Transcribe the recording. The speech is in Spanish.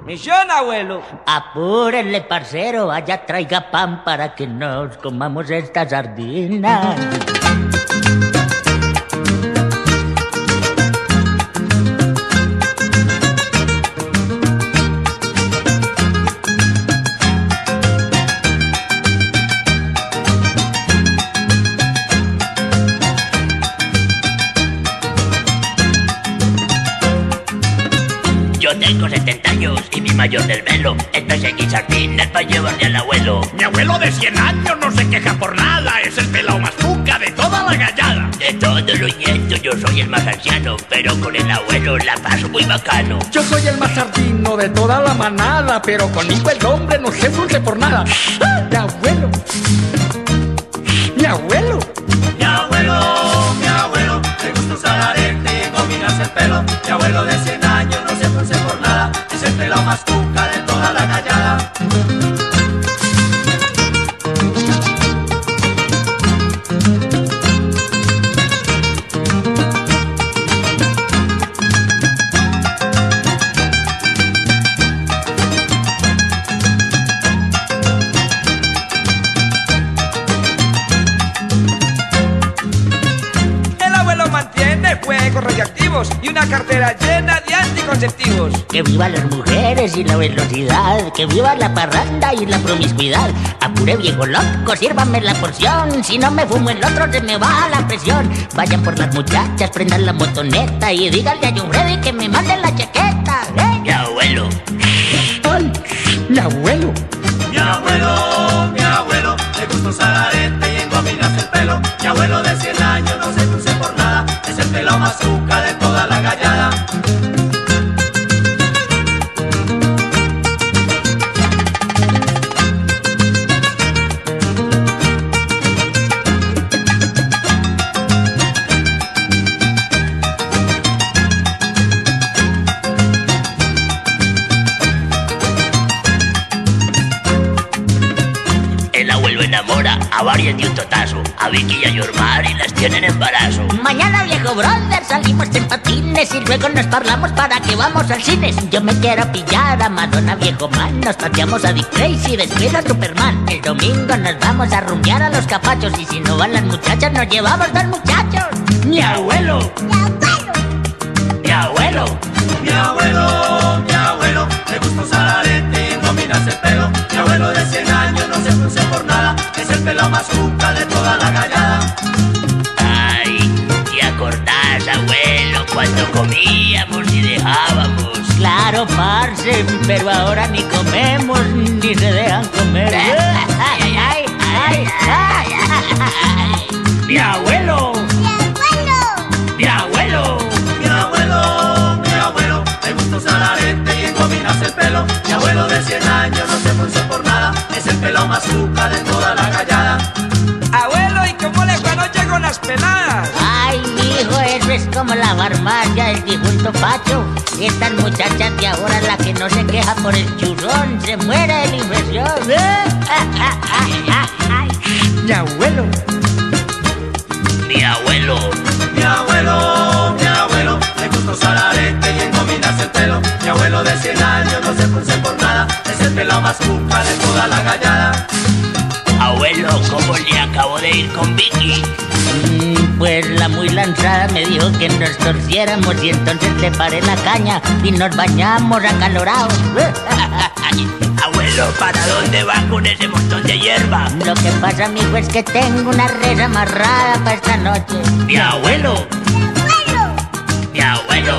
Misión, abuelo. Apúrenle, parcero, allá traiga pan para que nos comamos esta sardina. Yo tengo 70 años y mi mayor desvelo es perseguir sardinas para llevarle al abuelo. Mi abuelo de 100 años no se queja por nada, es el pelao más cuca de toda la gallada. De todos los nietos yo soy el más anciano, pero con el abuelo la paso muy bacano. Yo soy el más sardino de toda la manada, pero conmigo el hombre no se frunce por nada. ¡Mi abuelo! ¡Mi abuelo! Mi abuelo, le gusta usar arete y combinarse el pelo. Mi abuelo de 100 años no se frunce por nada, es el pelao más cuca de toda la gallada. Mantiene fuegos radioactivos y una cartera llena de anticonceptivos. Que vivan las mujeres y la velocidad, que viva la parranda y la promiscuidad. Apure, viejo loco, sírvame la porción, si no me fumo el otro se me baja la presión. Vayan por las muchachas, prendan la motoneta y díganle a John Freddy que me manden la chaqueta. Mi abuelo. ¡Ay! ¡Mi abuelo! Mi abuelo, le gusta usar arete y engominarse el pelo. Mi abuelo de 100 años no se frunce por nada, es el pelao más cuca de toda la gallada. El abuelo enamora a varias de un totazo, a Vicky y a Yormar y las tienen en embarazo. Mañana, viejo brother, salimos en patines y luego nos parlamos para que vamos al cine. Yo me quiero pillar a Madonna, viejo man, nos pateamos a Dick Tracy y después a Superman. El domingo nos vamos a rumbear a los capachos y si no van las muchachas nos llevamos dos muchachos. Mi abuelo. Mi abuelo. Mi abuelo, le gusta usar arete y engominarse el pelo. Mi abuelo de 100 años no se frunce por nada, es el pelao más cuca de toda la gallada. Ay, ¿te acordás, abuelo, cuando comíamos y dejábamos? Claro, parce, pero ahora ni comemos ni se dejan comer. Ay, ay, ay, ay, ay. Mi abuelo. Mi abuelo. Mi abuelo, le gusta usar arete y engominarse el pelo. Mi abuelo de 100 años no se frunce por nada, es el pelao más cuca de toda la gallada. Abuelo, ¿y cómo le fue anoche con las peladas? Ay, mijo, eso es como la farmacia del difunto Pacho. Estas muchachas de ahora, la que no se queja por el churrón, se muere de la infección. ¡Mi abuelo! Mi abuelo. Mi abuelo, le gusta usar arete y engominarse el pelo. Mi abuelo de 100 años no se frunce por nada, es el pelao más cuca de toda la gallada. Abuelo, ¿cómo le acabo de ir con Vicky? Pues la muy lanzada me dijo que nos torciéramos y entonces le paré la caña y nos bañamos acalorados. Abuelo, ¿para dónde va con ese montón de hierba? Lo que pasa, mijo, es que tengo una res amarrada para esta noche. Mi abuelo. Mi abuelo.